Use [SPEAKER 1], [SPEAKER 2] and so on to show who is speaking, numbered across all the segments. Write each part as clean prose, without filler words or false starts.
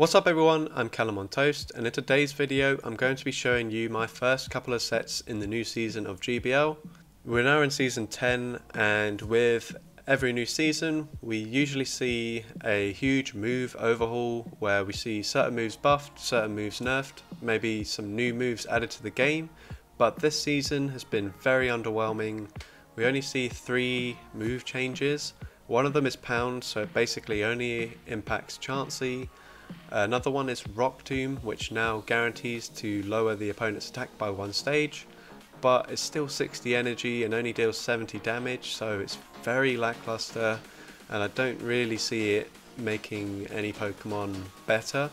[SPEAKER 1] What's up everyone, I'm Callum on Toast, and in today's video I'm going to be showing you my first couple of sets in the new season of GBL. We're now in season 10, and with every new season we usually see a huge move overhaul where we see certain moves buffed, certain moves nerfed, maybe some new moves added to the game, but this season has been very underwhelming. We only see 3 move changes. One of them is Pound, so it basically only impacts Chansey. Another one is Rock Tomb, which now guarantees to lower the opponent's attack by 1 stage, but it's still 60 energy and only deals 70 damage, so it's very lackluster and I don't really see it making any Pokemon better.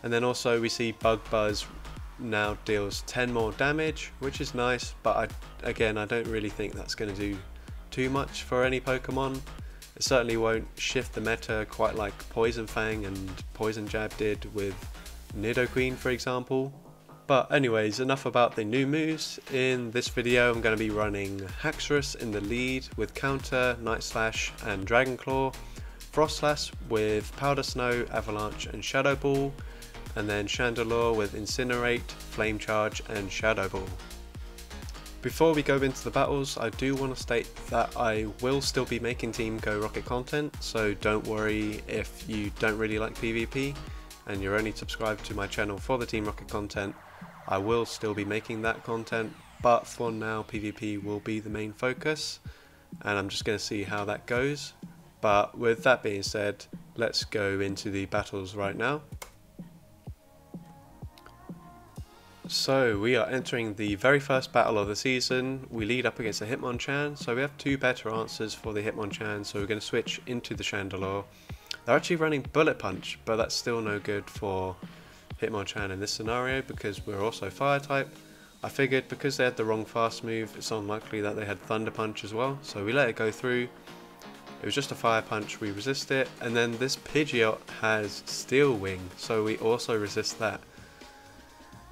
[SPEAKER 1] And then also we see Bug Buzz now deals 10 more damage, which is nice, but I don't really think that's going to do too much for any Pokemon. It certainly won't shift the meta quite like Poison Fang and Poison Jab did with Nidoqueen, for example. But anyways, enough about the new moves. In this video I'm going to be running Haxorus in the lead with Counter, Night Slash and Dragon Claw, Froslass with Powder Snow, Avalanche and Shadow Ball, and then Chandelure with Incinerate, Flame Charge and Shadow Ball. Before we go into the battles, I do want to state that I will still be making Team Go Rocket content, so don't worry if you don't really like PvP and you're only subscribed to my channel for the Team Rocket content. I will still be making that content, but for now PvP will be the main focus and I'm just going to see how that goes. But with that being said, let's go into the battles right now. So we are entering the very first battle of the season. We lead up against a Hitmonchan, so we have 2 better answers for the Hitmonchan, so we're going to switch into the Chandelure. They're actually running Bullet Punch, but that's still no good for Hitmonchan in this scenario because we're also Fire type. I figured because they had the wrong fast move, it's unlikely that they had Thunder Punch as well, so we let it go through. It was just a Fire Punch, we resist it, and then this Pidgeot has Steel Wing, so we also resist that.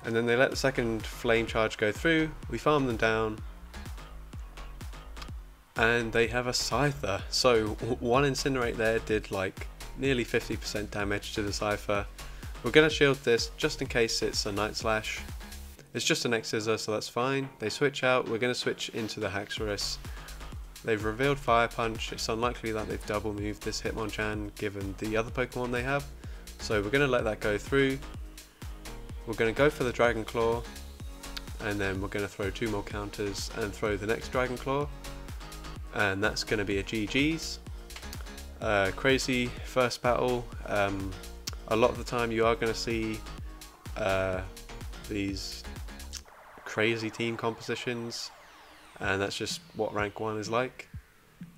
[SPEAKER 1] And then they let the second Flame Charge go through, we farm them down, and they have a Scyther. So one Incinerate there did like nearly 50% damage to the Scyther. We're going to shield this just in case it's a Night Slash. It's just an X-Scissor, so that's fine. They switch out, we're going to switch into the Haxorus. They've revealed Fire Punch, it's unlikely that they've double moved this Hitmonchan given the other Pokemon they have. So we're going to let that go through. We're going to go for the Dragon Claw, and then we're going to throw 2 more counters and throw the next Dragon Claw, and that's going to be a GG's. Crazy first battle. A lot of the time you are going to see these crazy team compositions, and that's just what rank 1 is like.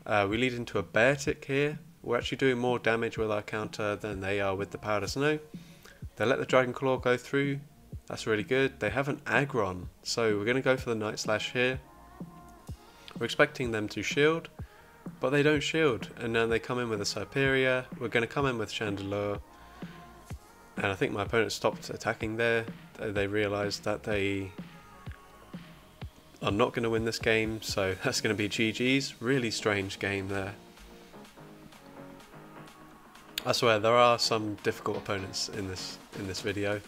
[SPEAKER 1] We lead into a Beartic here. We're actually doing more damage with our counter than they are with the Powder Snow. They let the Dragon Claw go through, that's really good. They have an Aggron, so we're going to go for the Night Slash here. We're expecting them to shield, but they don't shield, and now they come in with a Serperior. We're going to come in with Chandelure, and I think my opponent stopped attacking there. They realised that they are not going to win this game, so that's going to be GG's. Really strange game there. I swear there are some difficult opponents in this video.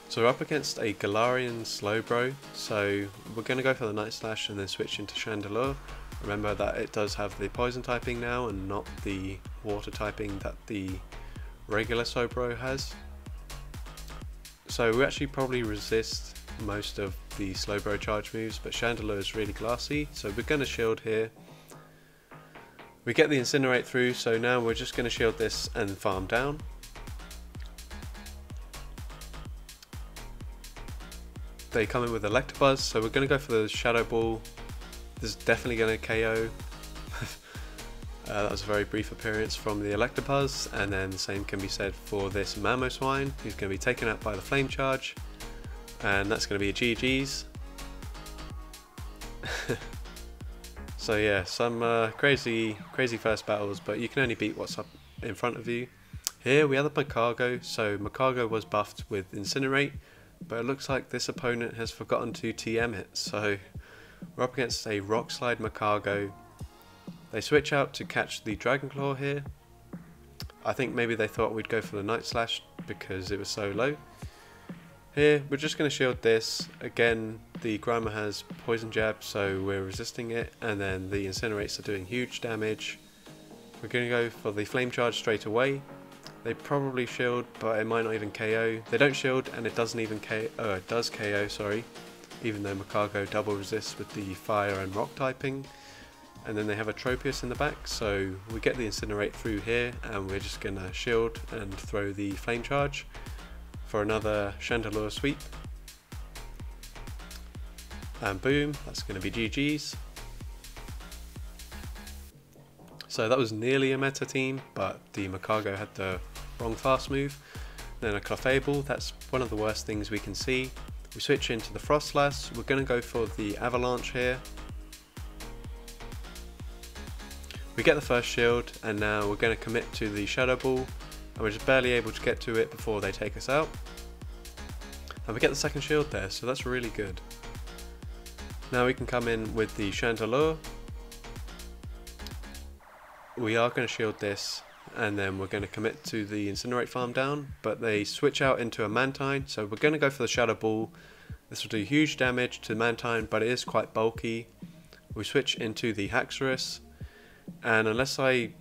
[SPEAKER 1] So we're up against a Galarian Slowbro, so we're going to go for the Night Slash and then switch into Chandelure. Remember that it does have the poison typing now and not the water typing that the regular Slowbro has. So we actually probably resist most of the Slowbro charge moves, but Chandelure is really glassy, so we're going to shield here. We get the Incinerate through, so now we're just going to shield this and farm down. They come in with Electabuzz, so we're going to go for the Shadow Ball. This is definitely going to KO. That was a very brief appearance from the Electabuzz, and then the same can be said for this Mamoswine, who's going to be taken out by the Flame Charge, and that's going to be a GG's. So yeah, some crazy first battles, but you can only beat what's up in front of you. Here we have the Magcargo, so Magcargo was buffed with Incinerate, but it looks like this opponent has forgotten to TM it, so we're up against a Rock Slide Magcargo. They switch out to catch the Dragon Claw here, I think maybe they thought we'd go for the Night Slash because it was so low. Here, we're just going to shield this. Again, the Grimer has Poison Jab, so we're resisting it, and then the Incinerates are doing huge damage. We're going to go for the Flame Charge straight away. They probably shield, but it might not even KO. They don't shield, and it doesn't even KO. Oh, it does KO, sorry. Even though Macago double resists with the Fire and Rock typing. And then they have a Tropius in the back, so we get the Incinerate through here, and we're just going to shield and throw the Flame Charge for another Chandelure sweep. And boom, that's going to be GG's. So that was nearly a meta team, but the Macago had the wrong fast move. Then a Clefable, that's one of the worst things we can see. We switch into the Froslass, we're going to go for the Avalanche here. We get the first shield, and now we're going to commit to the Shadow Ball, and we're just barely able to get to it before they take us out. And we get the second shield there, so that's really good. Now we can come in with the Chandelure. We are going to shield this, and then we're going to commit to the Incinerate farm down, but they switch out into a Mantine, so we're going to go for the Shadow Ball. This will do huge damage to Mantine, but it is quite bulky. We switch into the Haxorus, and unless I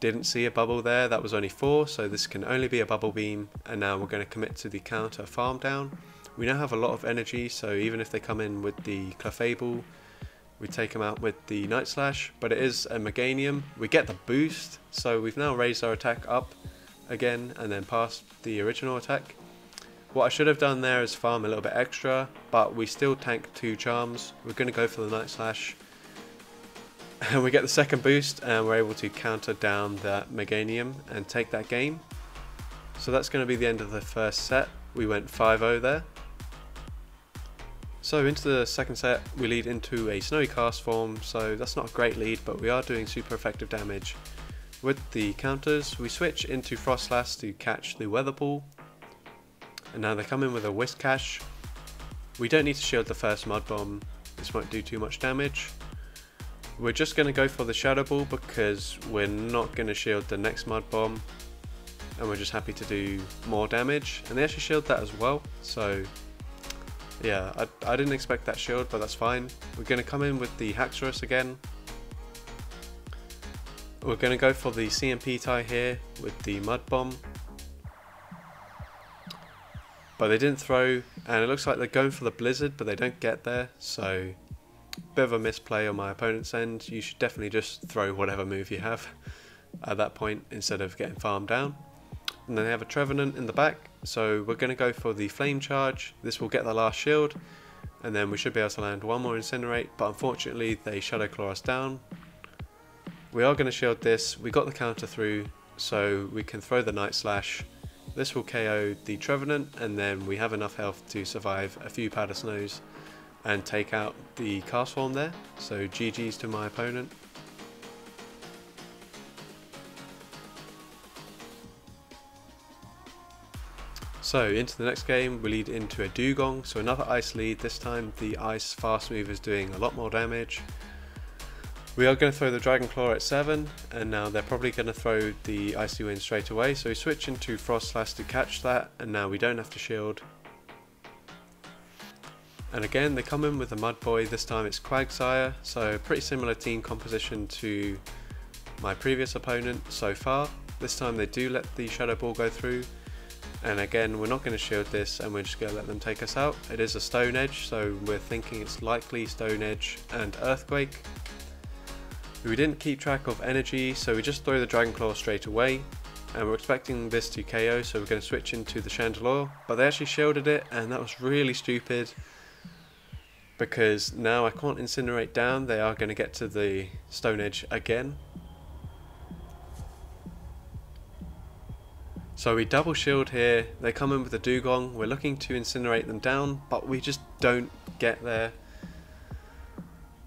[SPEAKER 1] didn't see a bubble there, that was only 4, so this can only be a bubble beam, and now we're going to commit to the counter farm down. We now have a lot of energy, so even if they come in with the Clefable, we take them out with the Night Slash, but it is a Meganium. We get the boost, so we've now raised our attack up again and then past the original attack. What I should have done there is farm a little bit extra, but we still tank 2 charms. We're going to go for the Night Slash. And we get the second boost, and we're able to counter down that Meganium and take that game. So that's going to be the end of the first set. We went 5-0 there. So into the second set, we lead into a Snowy Cast form, so that's not a great lead, but we are doing super effective damage. With the counters, we switch into Froslass to catch the Weather Ball. And now they come in with a Whiscash. We don't need to shield the first Mud Bomb, this won't do too much damage. We're just going to go for the Shadow Ball because we're not going to shield the next Mud Bomb, and we're just happy to do more damage. And they actually shield that as well, so yeah, I didn't expect that shield, but that's fine. We're going to come in with the Haxorus again. We're going to go for the CMP tie here with the Mud Bomb. But they didn't throw, and it looks like they're going for the Blizzard, but they don't get there, so bit of a misplay on my opponent's end. You should definitely just throw whatever move you have at that point instead of getting farmed down. And then they have a Trevenant in the back, so we're going to go for the Flame Charge. This will get the last shield, and then we should be able to land one more Incinerate, but unfortunately they Shadow Claw us down. We are going to shield this. We got the counter through, so we can throw the Night Slash. This will KO the Trevenant, and then we have enough health to survive a few Powder Snows and take out the cast form there. So GG's to my opponent. So into the next game, we lead into a Dugong, so another ice lead. This time the ice fast move is doing a lot more damage. We are going to throw the Dragon Claw at 7, and now they're probably going to throw the Icy Wind straight away, so we switch into Froslass to catch that, and now we don't have to shield. And again, they come in with a Mud Boy. This time it's Quagsire, so pretty similar team composition to my previous opponent so far. This time they do let the Shadow Ball go through, and again we're not going to shield this, and we're just going to let them take us out. It is a Stone Edge, so we're thinking it's likely Stone Edge and Earthquake. We didn't keep track of energy, so we just throw the Dragon Claw straight away, and we're expecting this to KO, so we're going to switch into the Chandelure, but they actually shielded it, and that was really stupid because now I can't Incinerate down. They are going to get to the Stone Edge again. So we double shield here. They come in with a Dugong. We're looking to Incinerate them down, but we just don't get there.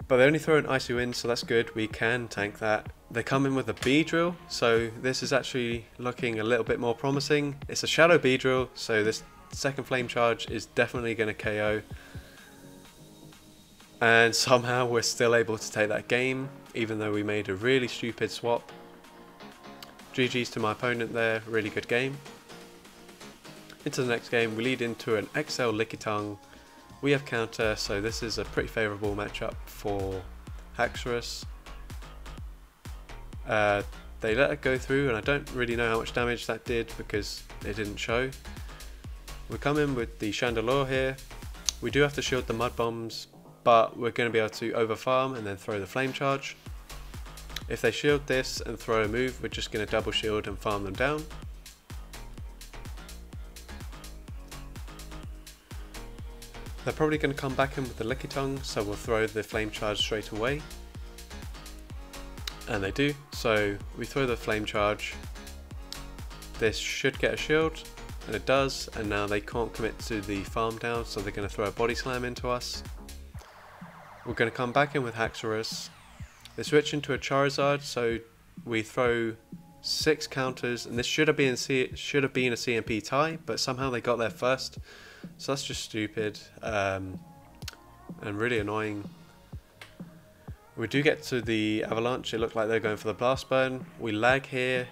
[SPEAKER 1] But they only throw an Icy Wind, so that's good. We can tank that. They come in with a Beedrill, so this is actually looking a little bit more promising. It's a Shadow Beedrill, so this second Flame Charge is definitely going to KO. And somehow we're still able to take that game, even though we made a really stupid swap. GG's to my opponent there, really good game. Into the next game, we lead into an XL Lickitung. We have counter, so this is a pretty favourable matchup for Haxorus. They let it go through, and I don't really know how much damage that did because it didn't show. We come in with the Chandelure here. We do have to shield the mud bombs, but we're going to be able to overfarm and then throw the flame charge. If they shield this and throw a move, we're just going to double shield and farm them down. They're probably going to come back in with the Lickitung, so we'll throw the flame charge straight away. And they do, so we throw the flame charge. This should get a shield, and it does, and now they can't commit to the farm down, so they're going to throw a body slam into us. We're going to come back in with Haxorus. They switch into a Charizard, so we throw 6 counters, and this should have been a CMP tie, but somehow they got there first. So that's just stupid and really annoying. We do get to the Avalanche. It looked like they're going for the Blast Burn. We lag here,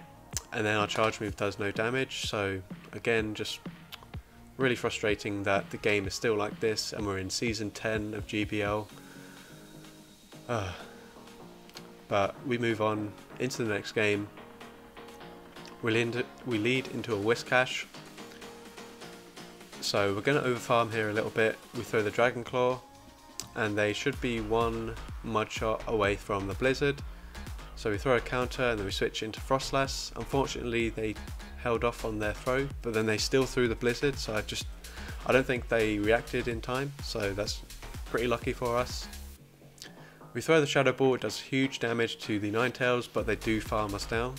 [SPEAKER 1] and then our charge move does no damage. So again, just really frustrating that the game is still like this, and we're in Season 10 of GBL. But we move on into the next game. We lead into a Whiscash. So we're going to overfarm here a little bit. We throw the Dragon Claw, and they should be 1 mud shot away from the Blizzard. So we throw a counter, and then we switch into Froslass. Unfortunately, they held off on their throw, but then they still threw the Blizzard, so I don't think they reacted in time, so that's pretty lucky for us. We throw the Shadow Ball. It does huge damage to the Ninetales, but they do farm us down.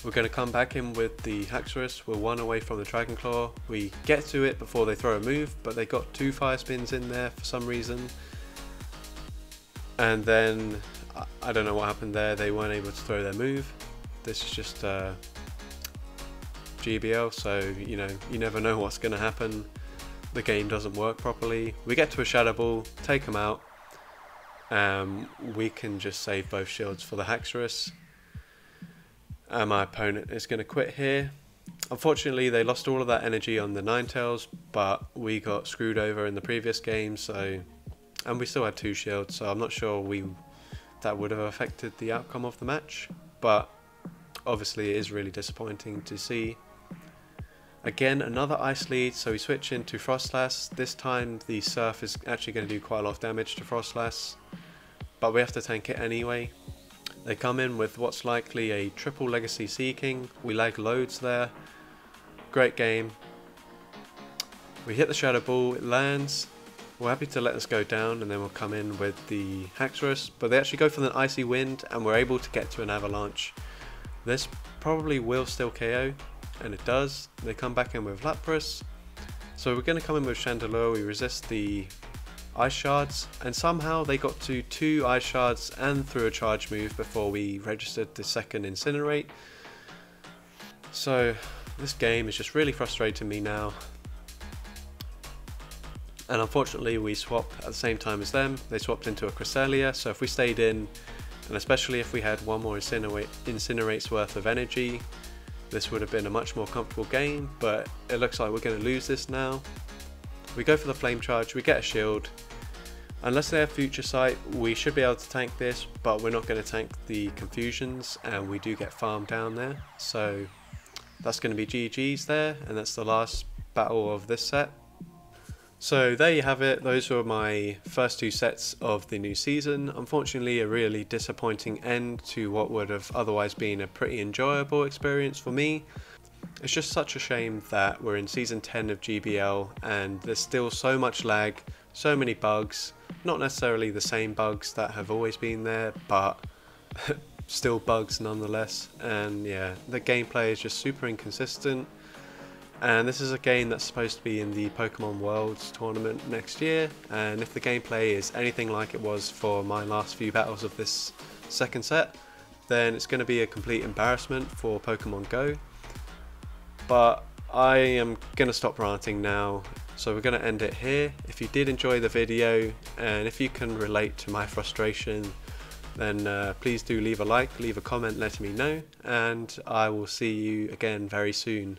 [SPEAKER 1] We're going to come back in with the Haxorus. We're 1 away from the Dragon Claw. We get to it before they throw a move, but they got 2 fire spins in there for some reason. And then, I don't know what happened there, they weren't able to throw their move. This is just GBL, so you know, you never know what's going to happen. The game doesn't work properly. We get to a Shadow Ball, take them out. We can just save both shields for the Haxorus. My opponent is going to quit here. Unfortunately, they lost all of that energy on the Ninetales, but we got screwed over in the previous game, and we still had 2 shields, so I'm not sure that would have affected the outcome of the match, but obviously it is really disappointing to see. Again, another ice lead, so we switch into Froslass. This time the Surf is actually going to do quite a lot of damage to Froslass, but we have to tank it anyway. They come in with what's likely a triple Legacy Sea King. We lag loads there. Great game. We hit the Shadow Ball, it lands. We're happy to let this go down, and then we'll come in with the Haxorus, but they actually go for the Icy Wind, and we're able to get to an Avalanche. This probably will still KO, and it does. They come back in with Lapras. So we're going to come in with Chandelure. We resist the Ice Shards, and somehow they got to 2 Ice Shards and threw a charge move before we registered the second Incinerate. So this game is just really frustrating me now. And unfortunately we swap at the same time as them. They swapped into a Cresselia, so if we stayed in, and especially if we had 1 more Incinerate's worth of energy, this would have been a much more comfortable game, but it looks like we're going to lose this now. We go for the Flame Charge, we get a shield. Unless they have Future Sight, we should be able to tank this, but we're not going to tank the Confusions, and we do get farmed down there. So that's going to be GG's there, and that's the last battle of this set. So there you have it. Those were my first 2 sets of the new season. Unfortunately, a really disappointing end to what would have otherwise been a pretty enjoyable experience for me. It's just such a shame that we're in Season 10 of GBL and there's still so much lag, so many bugs, not necessarily the same bugs that have always been there, but still bugs nonetheless. And yeah, the gameplay is just super inconsistent. And this is a game that's supposed to be in the Pokemon Worlds tournament next year, and if the gameplay is anything like it was for my last few battles of this second set, then it's going to be a complete embarrassment for Pokemon Go. But I am going to stop ranting now, so we're going to end it here. If you did enjoy the video, and if you can relate to my frustration, then please do leave a like, leave a comment letting me know, and I will see you again very soon.